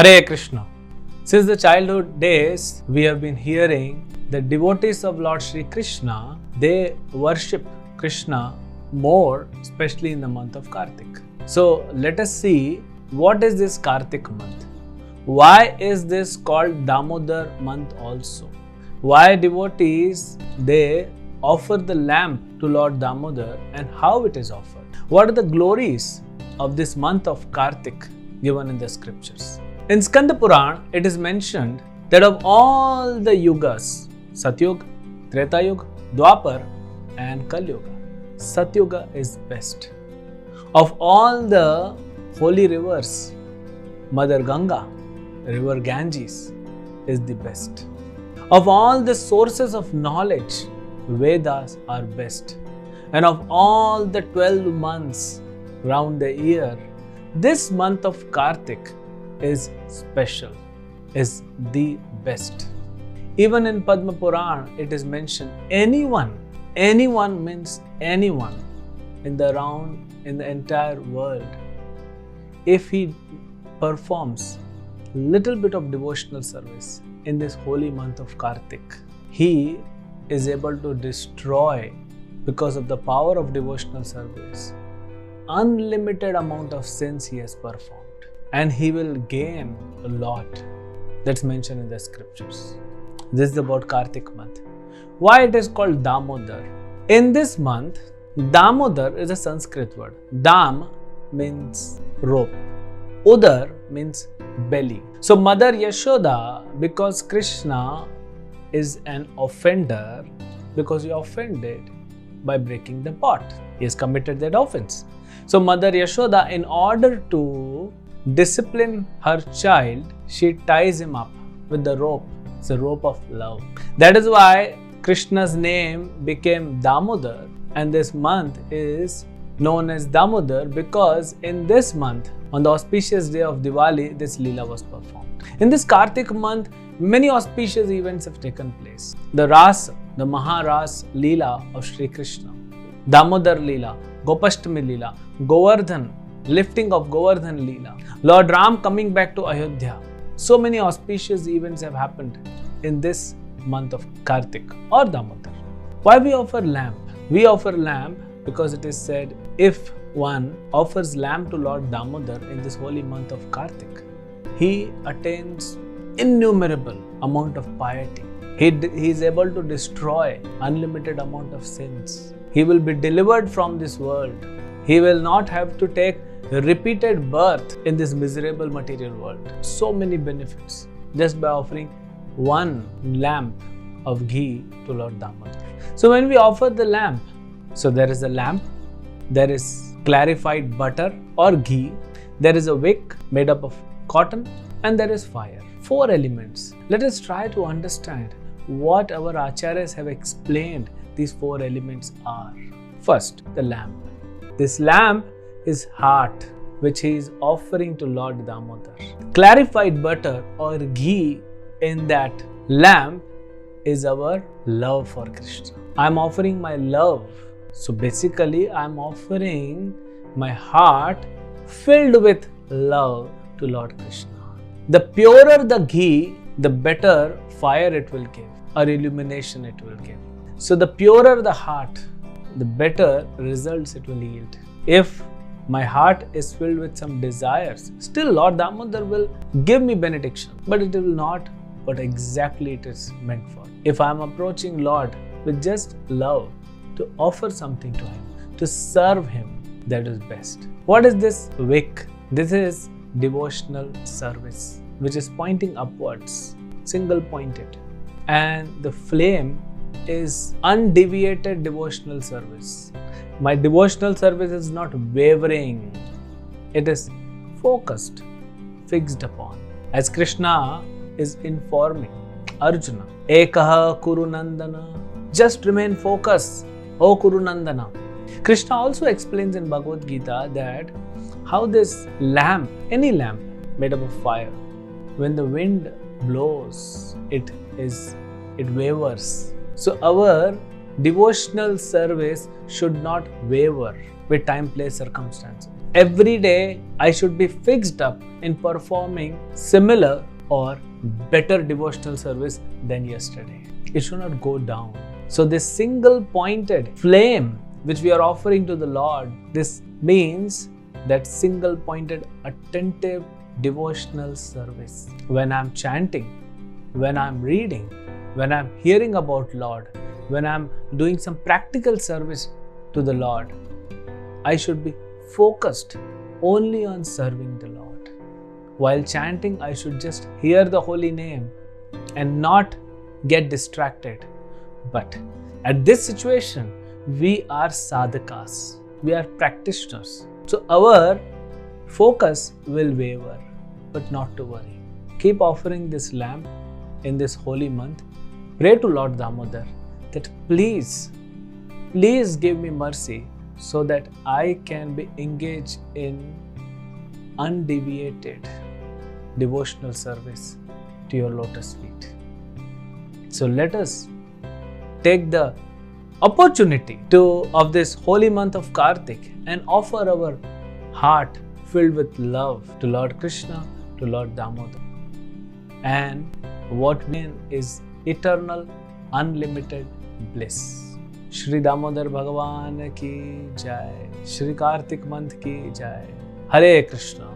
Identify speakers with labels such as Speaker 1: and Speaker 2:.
Speaker 1: Hare Krishna. Since the childhood days, we have been hearing the devotees of Lord Shri Krishna, they worship Krishna more, especially in the month of Kartik. So let us see what is this Kartik month. Why is this called Damodar month also? Why devotees, they offer the lamp to Lord Damodar and how it is offered? What are the glories of this month of Kartik given in the scriptures? In Skanda Puran, it is mentioned that of all the yugas, Satyuga, Treta Yuga, Dwapar and Kali Yuga, Satyuga is best. Of all the holy rivers, Mother Ganga, River Ganges is the best. Of all the sources of knowledge, Vedas are best. And of all the 12 months round the year, this month of Kartik is special, is the best. Even in Padma Puran, it is mentioned anyone means anyone in the entire world. If he performs little bit of devotional service in this holy month of Kartik, he is able to destroy, because of the power of devotional service, unlimited amount of sins he has performed. And he will gain a lot. That's mentioned in the scriptures. This is about Kartik month. Why it is called Damodar? In this month, Damodar is a Sanskrit word. Dam means rope. Udar means belly. So Mother Yashoda, because Krishna is an offender, because he offended by breaking the pot. He has committed that offense. So Mother Yashoda, in order to discipline her child, she ties him up with the rope. It's a rope of love. That is why Krishna's name became Damodar, and this month is known as Damodar because in this month, on the auspicious day of Diwali, this Leela was performed. In this Kartik month, many auspicious events have taken place. The Rasa, the Maharas Leela of Shri Krishna, Damodar Leela, Gopashtami Leela, Govardhan, lifting of Govardhan Leela, Lord Ram coming back to Ayodhya. So many auspicious events have happened in this month of Kartik or Damodar. Why we offer lamp? We offer lamp because it is said if one offers lamp to Lord Damodar in this holy month of Kartik, he attains innumerable amount of piety. He is able to destroy unlimited amount of sins. He will be delivered from this world. He will not have to take repeated birth in this miserable material world. So many benefits just by offering one lamp of ghee to Lord Damodar. So when we offer the lamp, so there is a lamp, there is clarified butter or ghee, there is a wick made up of cotton, and there is fire. 4 elements. Let us try to understand what our acharyas have explained these 4 elements are. First, the lamp. This lamp is heart, which he is offering to Lord Damodar. Clarified butter or ghee in that lamp is our love for Krishna. I am offering my love. So basically, I am offering my heart filled with love to Lord Krishna. The purer the ghee, the better fire it will give or illumination it will give. So the purer the heart, the better results it will yield. If my heart is filled with some desires, still Lord Damodar will give me benediction, but it will not what exactly it is meant for. If I am approaching Lord with just love, to offer something to Him, to serve Him, that is best. What is this wick? This is devotional service, which is pointing upwards, single pointed. And the flame is undeviated devotional service. My devotional service is not wavering. It is focused, fixed upon. As Krishna is informing Arjuna, Ekaha Kuru Nandana, just remain focused, O Kuru Nandana. Krishna also explains in Bhagavad Gita that how this lamp, any lamp made up of fire, when the wind blows, it wavers. So our devotional service should not waver with time, place, circumstances. every day I should be fixed up in performing similar or better devotional service than yesterday. It should not go down. So this single pointed flame which we are offering to the Lord, this means that single pointed attentive devotional service. When I'm chanting, when I'm reading, when I'm hearing about Lord, when I'm doing some practical service to the Lord, I should be focused only on serving the Lord. While chanting, I should just hear the holy name and not get distracted. But at this situation, we are sadhakas, we are practitioners. So our focus will waver, but not to worry. Keep offering this lamp in this holy month. Pray to Lord Damodar that please give me mercy so that I can be engaged in undeviated devotional service to your lotus feet. So let us take the opportunity of this holy month of Kartik and offer our heart filled with love to Lord Krishna, to Lord Damodar. And what mean is eternal, unlimited bliss. Shri Damodar भगवान की जय, Shri Kartik month की जय। हरे कृष्णा।